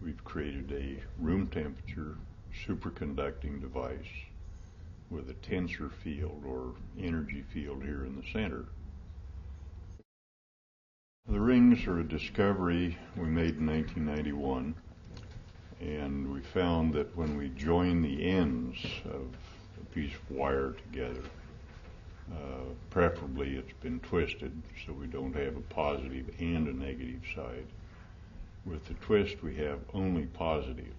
we've created a room temperature superconducting device with a tensor field or energy field here in the center. The rings are a discovery we made in 1991, and we found that when we join the ends of a piece of wire together, preferably it's been twisted so we don't have a positive and a negative side. With the twist we have only positive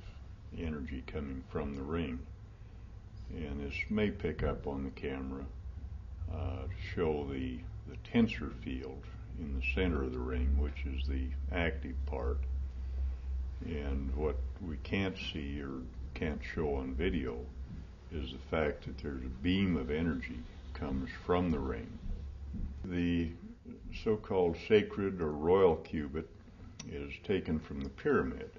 energy coming from the ring, and this may pick up on the camera to show the tensor field in the center of the ring, which is the active part. And what we can't see or can't show on video is the fact that there's a beam of energy comes from the ring. The so-called sacred or royal cubit is taken from the pyramid,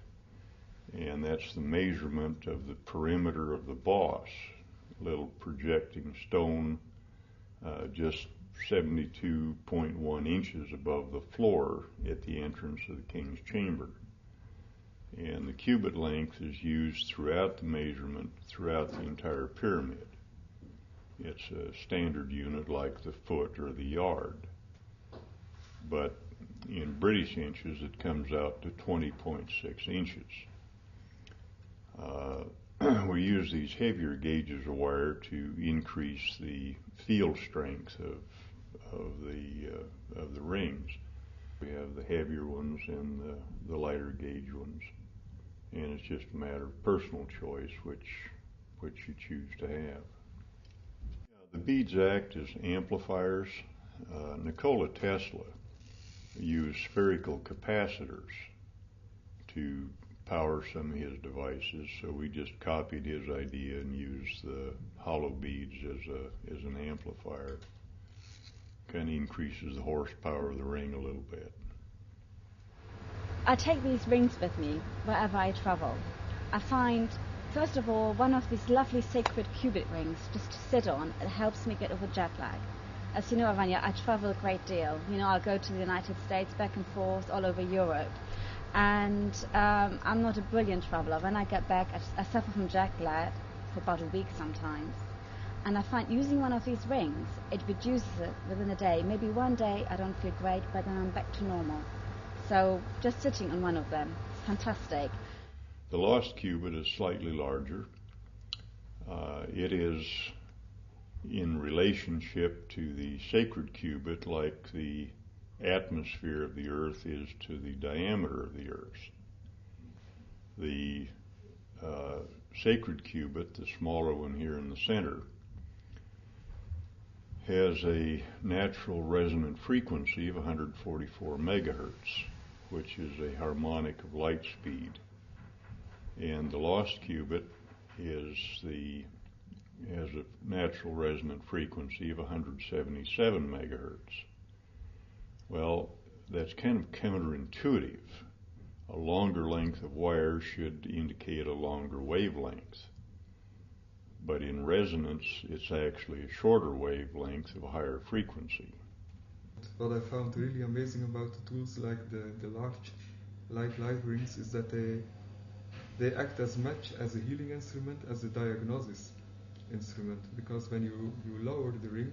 and that's the measurement of the perimeter of the boss, a little projecting stone just 72.1 inches above the floor at the entrance of the king's chamber. And the cubit length is used throughout the measurement, throughout the entire pyramid. It's a standard unit like the foot or the yard. But in British inches, it comes out to 20.6 inches. We use these heavier gauges of wire to increase the field strength of the rings. We have the heavier ones and the lighter gauge ones, and it's just a matter of personal choice which you choose to have. The beads act as amplifiers. Nikola Tesla used spherical capacitors to power some of his devices, so we just copied his idea and used the hollow beads as an amplifier. Kind of increases the horsepower of the ring a little bit. I take these rings with me wherever I travel. I find, first of all, one of these lovely sacred cubit rings just to sit on. It helps me get over jet lag. As you know, Avanya, I travel a great deal. I'll go to the United States, back and forth, all over Europe. And I'm not a brilliant traveler. When I get back, I suffer from jet lag for about a week sometimes. And I find using one of these rings, it reduces it within a day. Maybe one day I don't feel great, but then I'm back to normal. So just sitting on one of them, fantastic. The lost cubit is slightly larger. It is in relationship to the sacred cubit like the atmosphere of the Earth is to the diameter of the Earth. The sacred cubit, the smaller one here in the center, has a natural resonant frequency of 144 megahertz, which is a harmonic of light speed. And the lost cubit has a natural resonant frequency of 177 megahertz. Well, that's kind of counterintuitive. A longer length of wire should indicate a longer wavelength. But in resonance, it's actually a shorter wavelength of a higher frequency. What I found really amazing about the tools like the large light rings is that they act as much as a healing instrument as a diagnosis instrument, because when you lower the ring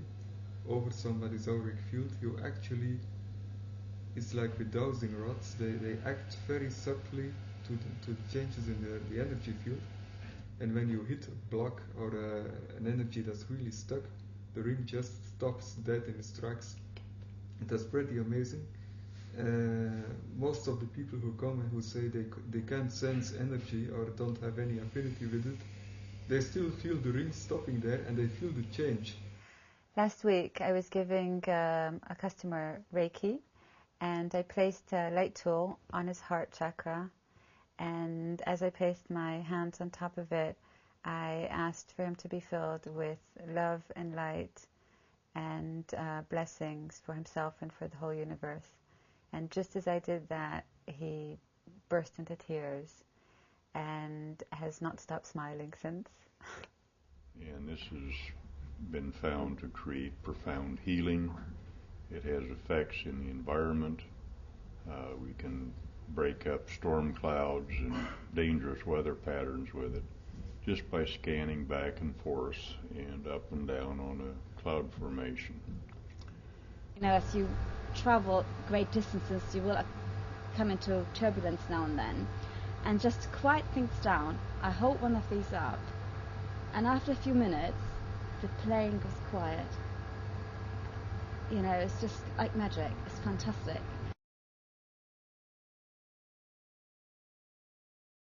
over somebody's auric field, you actually, it's like with dowsing rods, they act very subtly to changes in the energy field. And when you hit a block or an energy that's really stuck, the ring just stops dead in its tracks. That's pretty amazing. Most of the people who come and who say they can't sense energy or don't have any affinity with it, they still feel the ring stopping there and they feel the change. Last week I was giving a customer Reiki, and I placed a light tool on his heart chakra, and as I placed my hands on top of it, I asked for him to be filled with love and light and blessings for himself and for the whole universe. And just as I did that, he burst into tears and has not stopped smiling since. And this has been found to create profound healing. It has effects in the environment. We can break up storm clouds and dangerous weather patterns with it, just by scanning back and forth and up and down on a cloud formation. You know, as you travel great distances, you will come into turbulence now and then. And just to quiet things down, I hold one of these up, and after a few minutes, the plane goes quiet. You know, it's just like magic. It's fantastic.